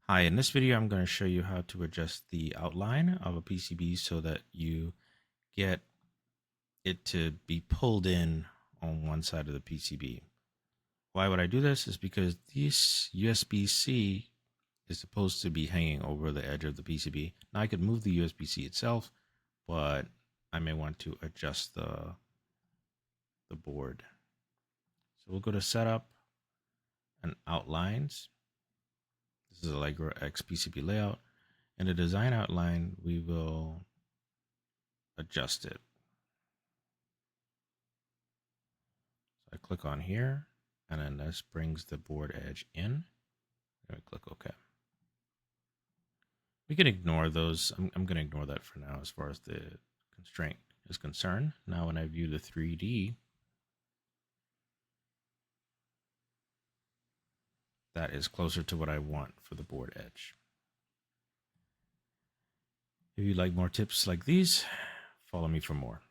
Hi, in this video I'm going to show you how to adjust the outline of a PCB so that you get it to be pulled in on one side of the PCB. Why would I do this? Is because this USB-C is supposed to be hanging over the edge of the PCB. Now I could move the USB-C itself, but I may want to adjust the board. So we'll go to Setup and Outlines. This is Allegro XPCB Layout. In the design outline, we will adjust it. So I click on here, and then this brings the board edge in. And I click OK. We can ignore those. I'm going to ignore that for now as far as the constraint is concerned. Now when I view the 3D, that is closer to what I want for the board edge. If you'd like more tips like these, follow me for more.